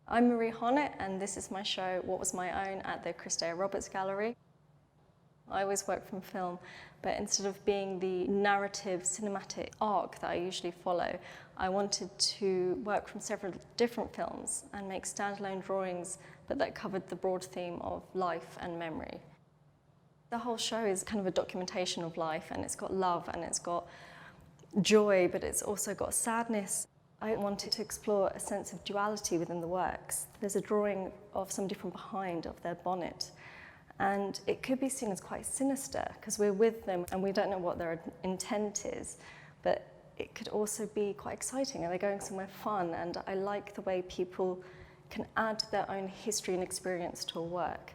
I'm Marie Harnett, and this is my show, What Was My Own, at the Cristea Roberts Gallery. I always work from film, but instead of being the narrative, cinematic arc that I usually follow, I wanted to work from several different films and make standalone drawings, but that covered the broad theme of life and memory. The whole show is kind of a documentation of life, and it's got love and it's got joy, but it's also got sadness. I wanted to explore a sense of duality within the works. There's a drawing of somebody from behind of their bonnet, and it could be seen as quite sinister because we're with them and we don't know what their intent is, but it could also be quite exciting and they're going somewhere fun, and I like the way people can add their own history and experience to a work.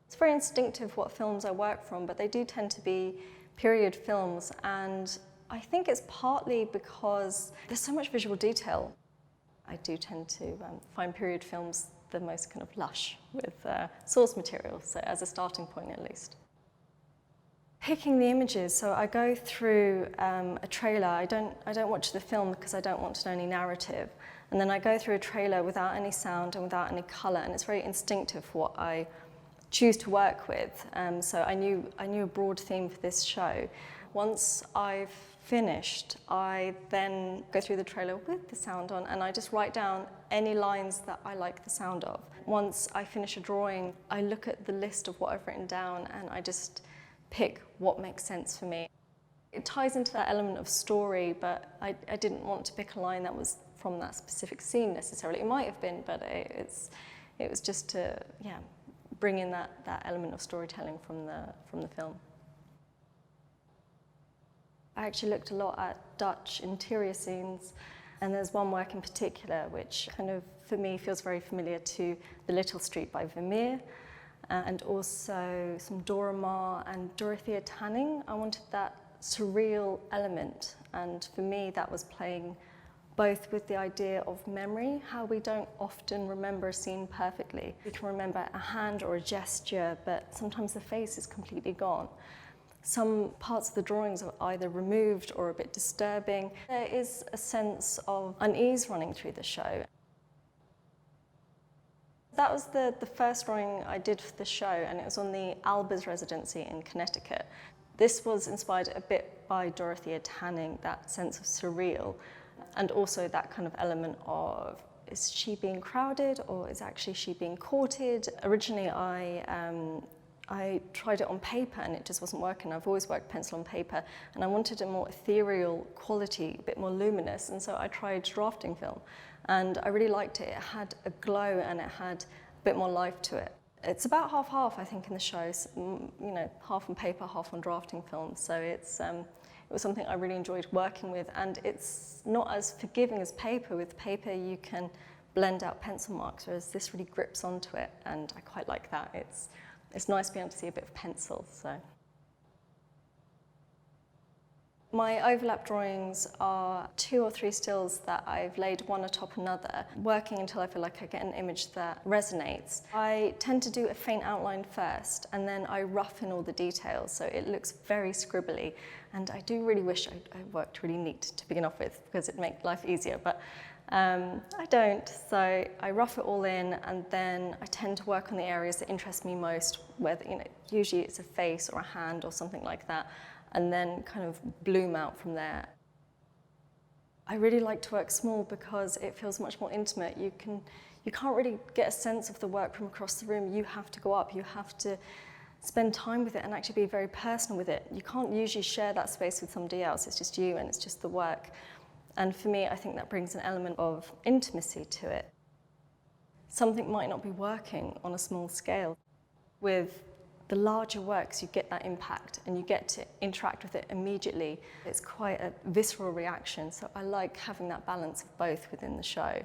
It's very instinctive what films I work from, but they do tend to be period films, and I think it's partly because there's so much visual detail. I do tend to find period films the most kind of lush with source material, so as a starting point at least. Picking the images, so I go through a trailer. I don't watch the film because I don't want to know any narrative, and then I go through a trailer without any sound and without any colour, and it's very instinctive what I choose to work with. So I knew a broad theme for this show. Once I've finished, I then go through the trailer with the sound on, and I just write down any lines that I like the sound of. Once I finish a drawing, I look at the list of what I've written down and I just pick what makes sense for me. It ties into that element of story, but I didn't want to pick a line that was from that specific scene necessarily. It might have been, but it was just to bring in that element of storytelling from the film. I actually looked a lot at Dutch interior scenes, and there's one work in particular which kind of, for me, feels very familiar to The Little Street by Vermeer, and also some Dora Maar and Dorothea Tanning. I wanted that surreal element, and for me that was playing both with the idea of memory, how we don't often remember a scene perfectly. We can remember a hand or a gesture, but sometimes the face is completely gone. Some parts of the drawings are either removed or a bit disturbing. There is a sense of unease running through the show. That was the first drawing I did for the show, and it was on the Albers residency in Connecticut. This was inspired a bit by Dorothea Tanning, that sense of surreal, and also that kind of element of, is she being crowded or is actually she being courted? Originally I tried it on paper and it just wasn't working. I've always worked pencil on paper, and I wanted a more ethereal quality, a bit more luminous, and so I tried drafting film, and I really liked it. It had a glow and it had a bit more life to it. It's about half-half, I think, in the show, half on paper, half on drafting film, so it was something I really enjoyed working with, and it's not as forgiving as paper. With paper you can blend out pencil marks, whereas this really grips onto it, and I quite like that. It's nice to be able to see a bit of pencil. So my overlap drawings are 2 or 3 stills that I've laid one atop another, working until I feel like I get an image that resonates. I tend to do a faint outline first, and then I rough in all the details, so it looks very scribbly, and I do really wish I worked really neat to begin off with, because it'd make life easier, but I don't, so I rough it all in, and then I tend to work on the areas that interest me most, whether, usually it's a face or a hand or something like that, and then kind of bloom out from there. I really like to work small because it feels much more intimate. You can't really get a sense of the work from across the room. You have to go up, you have to spend time with it and actually be very personal with it. You can't usually share that space with somebody else. It's just you and it's just the work. And for me, I think that brings an element of intimacy to it. Something might not be working on a small scale. With the larger works, you get that impact and you get to interact with it immediately. It's quite a visceral reaction, so I like having that balance of both within the show.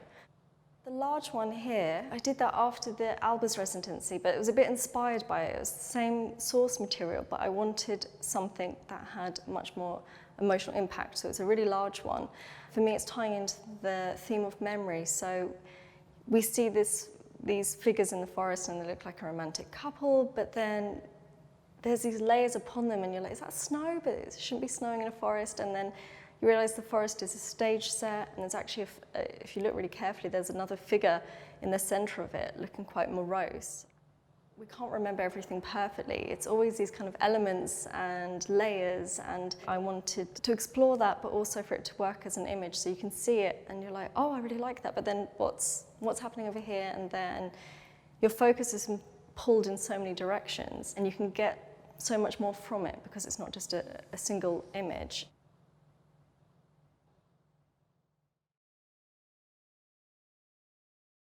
The large one here, I did that after the Albers residency, but it was a bit inspired by it. It was the same source material, but I wanted something that had much more emotional impact, so it's a really large one. For me, it's tying into the theme of memory, so we see these figures in the forest and they look like a romantic couple, but then there's these layers upon them and you're like, is that snow? But it shouldn't be snowing in a forest. And then you realise the forest is a stage set, and it's actually, if you look really carefully, there's another figure in the centre of it looking quite morose. We can't remember everything perfectly. It's always these kind of elements and layers, and I wanted to explore that, but also for it to work as an image, so you can see it and you're like, oh, I really like that, but then what's happening over here and there, and your focus is pulled in so many directions, and you can get so much more from it because it's not just a single image.